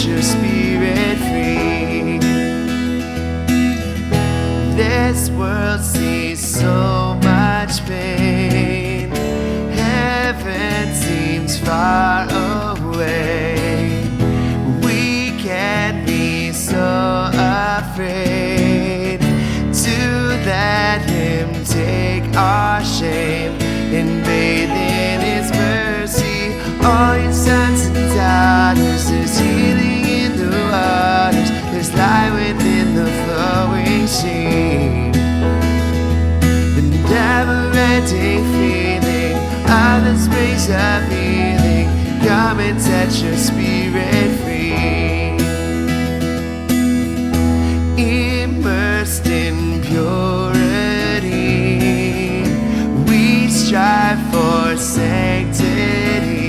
your spirit free. This world sees so much pain. Heaven seems far away. We can't be so afraid to let Him take our shame and bathe in His mercy. All your sons and daughters, there's healing in the waters, there's light within the flowing stream. The never-ending feeling of the springs of healing, come and set your spirit free. Immersed in purity, we strive for sanctity.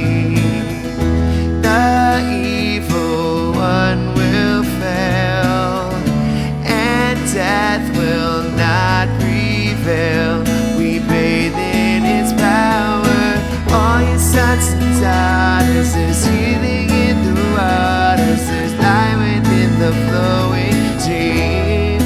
The evil one will fail, and death will not prevail. We bathe in His power. All your sons and daughters, there's healing in the waters, there's light within the flowing stream.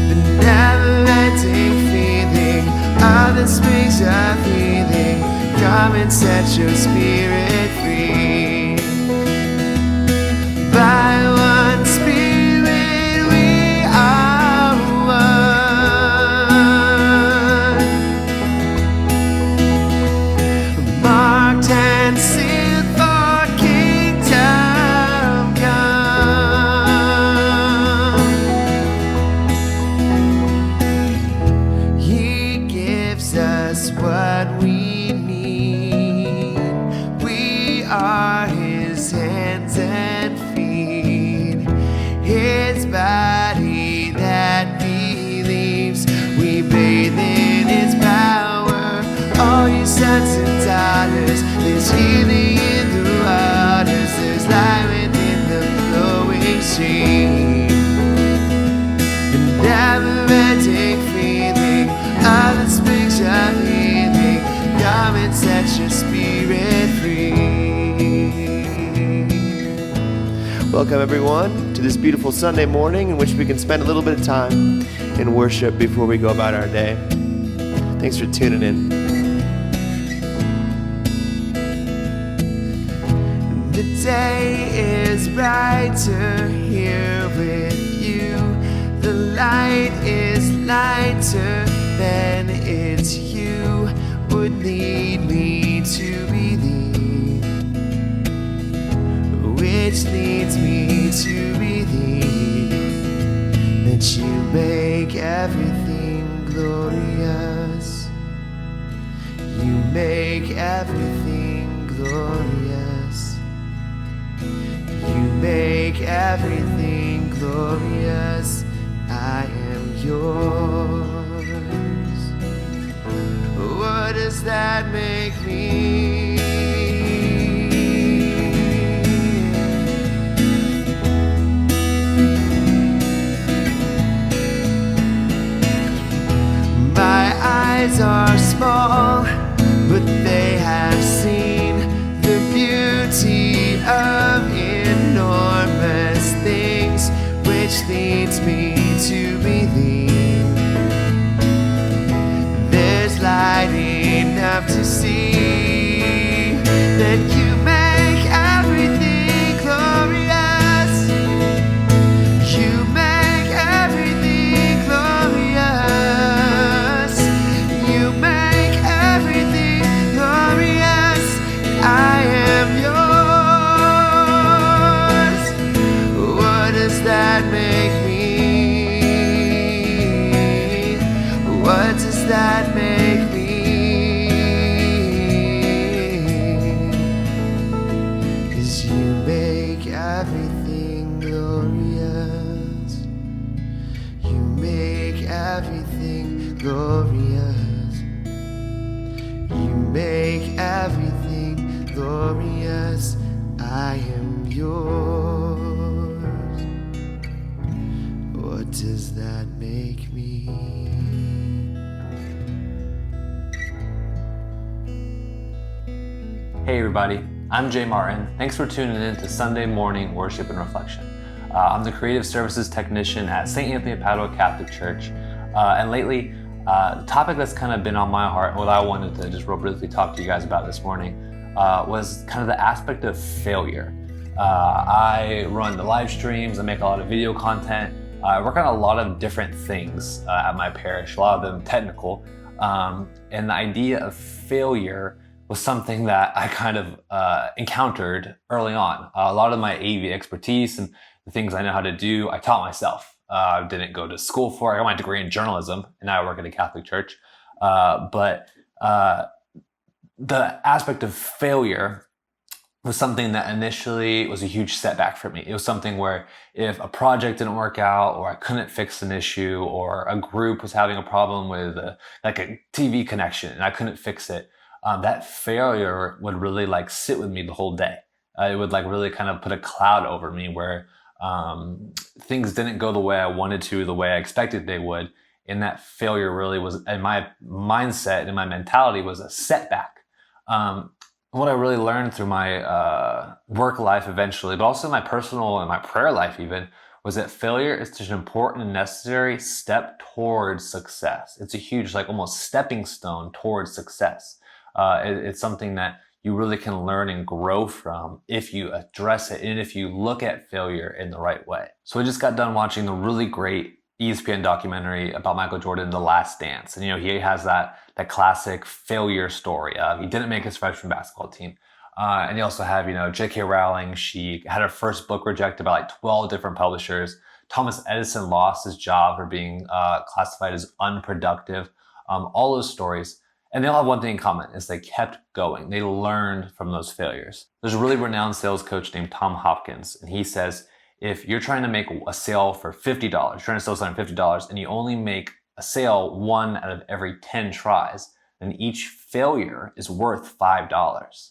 The never-ending feeling of the springs of healing, come and set your spirit free. By one spirit we are one, marked and sealed for kingdom come. He gives us what we need. We are His hands and feet, His body that believes. We bathe in His power. All you sons and daughters, there's healing in the waters, there's light within the flowing stream. The never-ending feeling of the springs of healing, come and set your spirit free. Welcome everyone to this beautiful Sunday morning in which we can spend a little bit of time in worship before we go about our day. Thanks for tuning in. The day is brighter here with you. The light is lighter than it's you would lead me to believe, which leads me to believe that you make everything glorious. You make everything glorious. You make everything glorious. I am yours. What does that make me? My eyes are small, but they have seen the beauty of enormous things, which leads me to believe there's light enough to see that you make everything glorious. You make everything glorious. You make everything glorious. I am yours. What does that make me? What does that make me? 'Cause you make everything glorious. You make everything glorious. You make everything glorious. I am yours. What does that make me? Hey everybody, I'm Jay Martin. Thanks for tuning in to Sunday Morning Worship and Reflection. I'm the Creative Services Technician at St. Anthony of Padua Catholic Church. And lately, the topic that's kind of been on my heart, and what I wanted to just real briefly talk to you guys about this morning, was kind of the aspect of failure. I run the live streams, I make a lot of video content, I work on a lot of different things at my parish, a lot of them technical. And the idea of failure was something that I kind of encountered early on. A lot of my AV expertise and the things I know how to do, I taught myself. I didn't go to school for it. I got my degree in journalism, and now I work at a Catholic church. But the aspect of failure was something that initially was a huge setback for me. It was something where if a project didn't work out, or I couldn't fix an issue, or a group was having a problem with a TV connection and I couldn't fix it, that failure would really sit with me the whole day. It would really kind of put a cloud over me where things didn't go the way I wanted to, the way I expected they would. And that failure really was, in my mindset and my mentality, was a setback. What I really learned through my work life eventually, but also my personal and my prayer life even, was that failure is such an important and necessary step towards success. It's a huge, almost stepping stone towards success. It's something that you really can learn and grow from if you address it and if you look at failure in the right way. So I just got done watching the really great ESPN documentary about Michael Jordan, The Last Dance. And, he has that classic failure story of he didn't make his freshman basketball team. And you also have, J.K. Rowling. She had her first book rejected by 12 different publishers. Thomas Edison lost his job for being classified as unproductive. All those stories. And they all have one thing in common, is they kept going. They learned from those failures. There's a really renowned sales coach named Tom Hopkins, and he says, if you're trying to make a sale for $50, trying to sell something for $50, and you only make a sale 1 out of every 10 tries, then each failure is worth $5.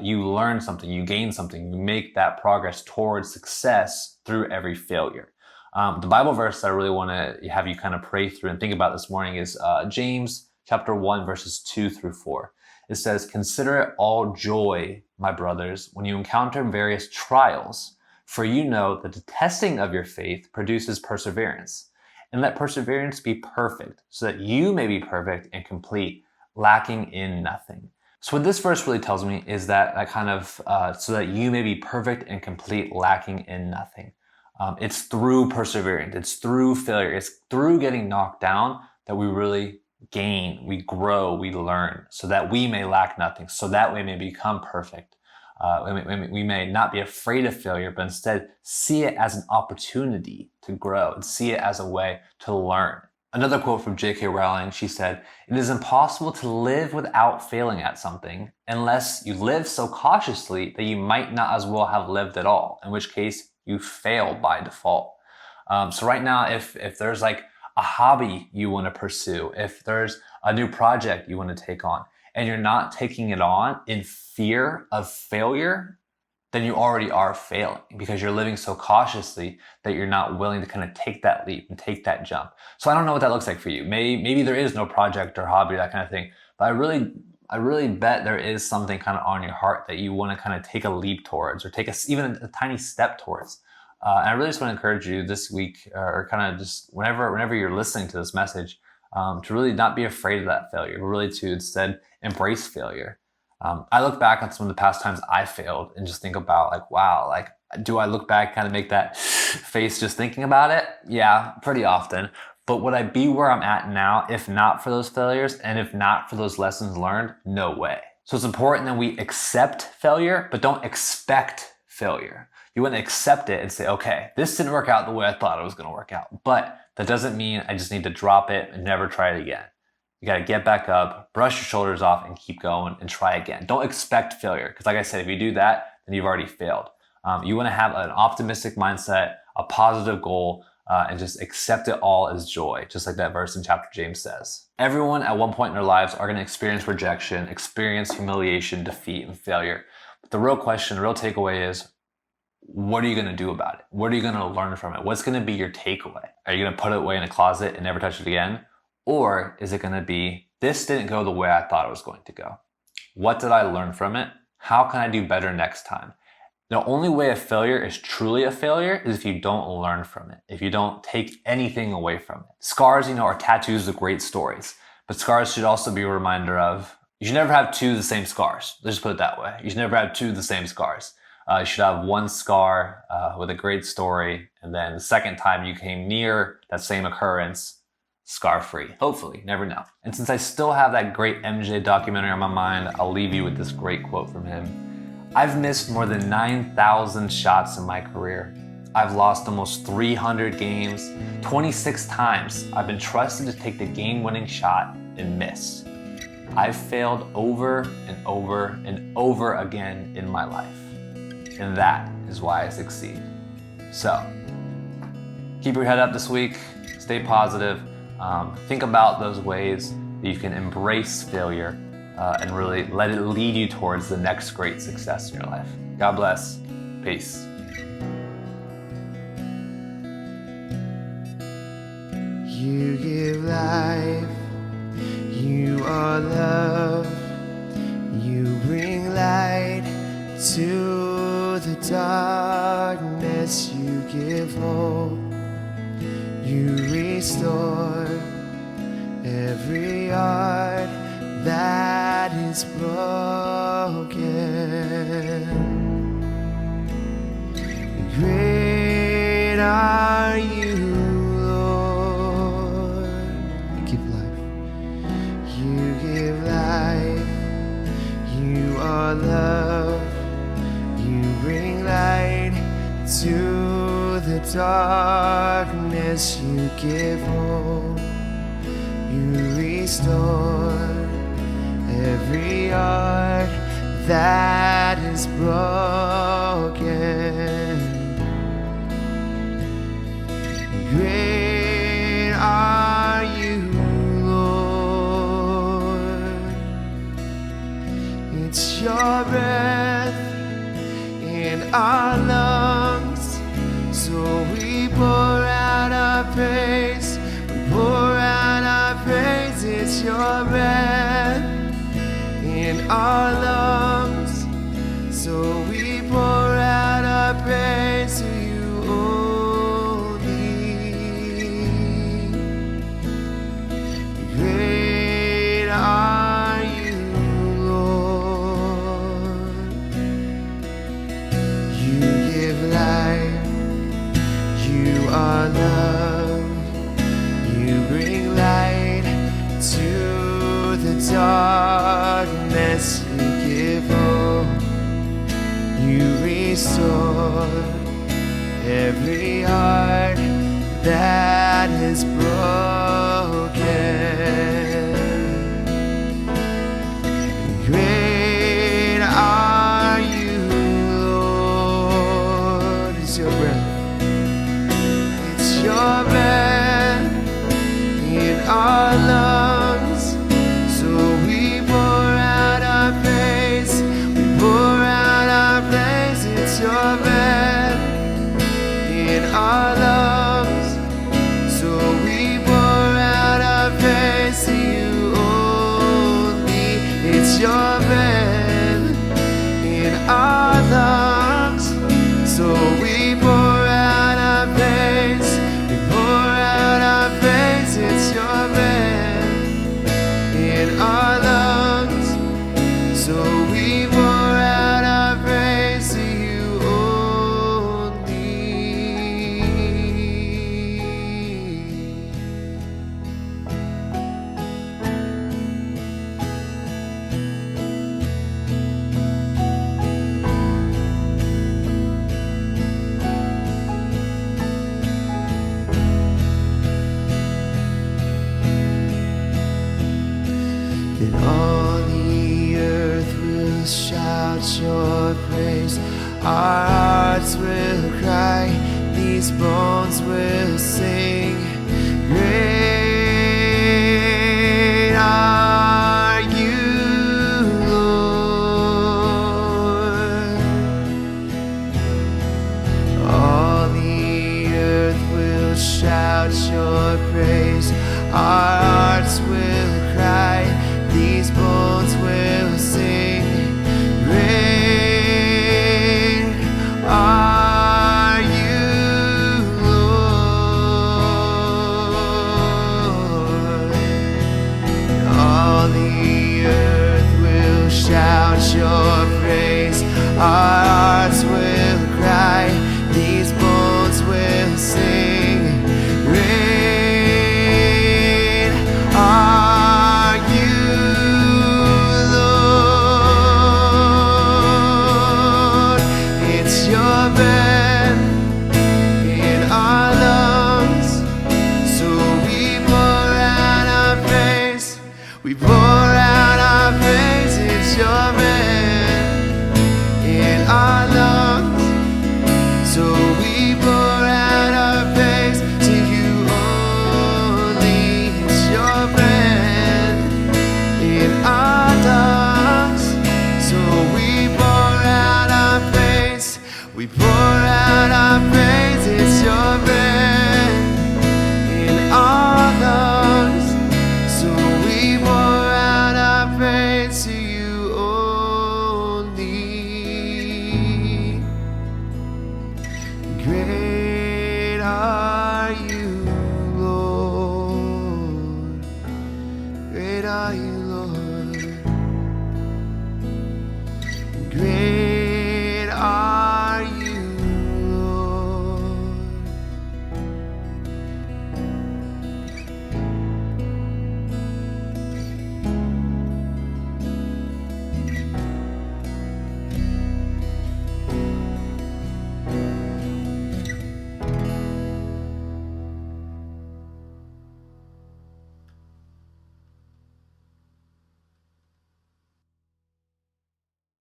You learn something, you gain something, you make that progress towards success through every failure. The Bible verse that I really want to have you kind of pray through and think about this morning is James chapter 1, verses 2 through 4. It says, "Consider it all joy, my brothers, when you encounter various trials, for you know that the testing of your faith produces perseverance. And let perseverance be perfect, so that you may be perfect and complete, lacking in nothing." So what this verse really tells me is that so that you may be perfect and complete, lacking in nothing. It's through perseverance, it's through failure, it's through getting knocked down that we really gain, we grow, we learn, so that we may lack nothing, so that we may become perfect. We may not be afraid of failure, but instead see it as an opportunity to grow and see it as a way to learn. Another quote from J.K. Rowling, she said, "It is impossible to live without failing at something unless you live so cautiously that you might not as well have lived at all, in which case you fail by default." So right now, if there's a hobby you want to pursue, if there's a new project you want to take on, and you're not taking it on in fear of failure, then you already are failing because you're living so cautiously that you're not willing to kind of take that leap and take that jump. So I don't know what that looks like for you. Maybe there is no project or hobby, that kind of thing, but I really bet there is something kind of on your heart that you want to kind of take a leap towards, or take even a tiny step towards. And I really just want to encourage you this week, or kind of just whenever you're listening to this message, to really not be afraid of that failure, but really to instead embrace failure. I look back on some of the past times I failed and just think about wow, do I look back, kind of make that face just thinking about it? Yeah, pretty often. But would I be where I'm at now if not for those failures and if not for those lessons learned? No way. So it's important that we accept failure, but don't expect failure. You want to accept it and say, okay, this didn't work out the way I thought it was going to work out. But that doesn't mean I just need to drop it and never try it again. You got to get back up, brush your shoulders off, and keep going and try again. Don't expect failure, because like I said, if you do that, then you've already failed. You want to have an optimistic mindset, a positive goal, and just accept it all as joy, just like that verse in chapter James says. Everyone at one point in their lives are going to experience rejection, experience humiliation, defeat, and failure. But the real question, the real takeaway is, what are you going to do about it? What are you going to learn from it? What's going to be your takeaway? Are you going to put it away in a closet and never touch it again? Or is it going to be, this didn't go the way I thought it was going to go. What did I learn from it? How can I do better next time? The only way a failure is truly a failure is if you don't learn from it, if you don't take anything away from it. Scars, are tattoos with great stories, but scars should also be a reminder of, you should never have two of the same scars. Let's just put it that way. You should never have two of the same scars. You should have one scar with a great story, and then the second time you came near that same occurrence, scar-free. Hopefully, never know. And since I still have that great MJ documentary on my mind, I'll leave you with this great quote from him. I've missed more than 9,000 shots in my career. I've lost almost 300 games. 26 times I've been trusted to take the game-winning shot and missed. I've failed over and over and over again in my life. And that is why I succeed. So, keep your head up this week, stay positive, think about those ways that you can embrace failure and really let it lead you towards the next great success in your life. God bless. Peace. You give life, you are love, you bring light to the darkness, you give hope, you restore every heart that is broken. Great are you, Lord. You give life, you are love, you bring light to the darkness, you give hope, you restore every heart that is broken. Great are you, Lord. It's your breath in our lungs, so we pour out our praise, we pour out our praise. It's your breath in our lungs, so we pour out our praise to you only. Great are you, Lord. You give life, you are love, you bring light to the darkness, you give hope, you restore every heart that is broken. Great are you, Lord. It's your breath, it's your breath in our lungs, so we pour out our praise, we pour out our praise. It's your breath in our lungs, so we pour out our praise to you only. It's your breath in our lungs, so we pour out our praise, we pour out our praise. It's your breath in our lungs, so we pour out our praise to you only. Then all the earth will shout your praise, our hearts will cry, these bones will sing. Great are you, Lord. All the earth will shout your praise, our hearts will cry, these bones will sing. Great We've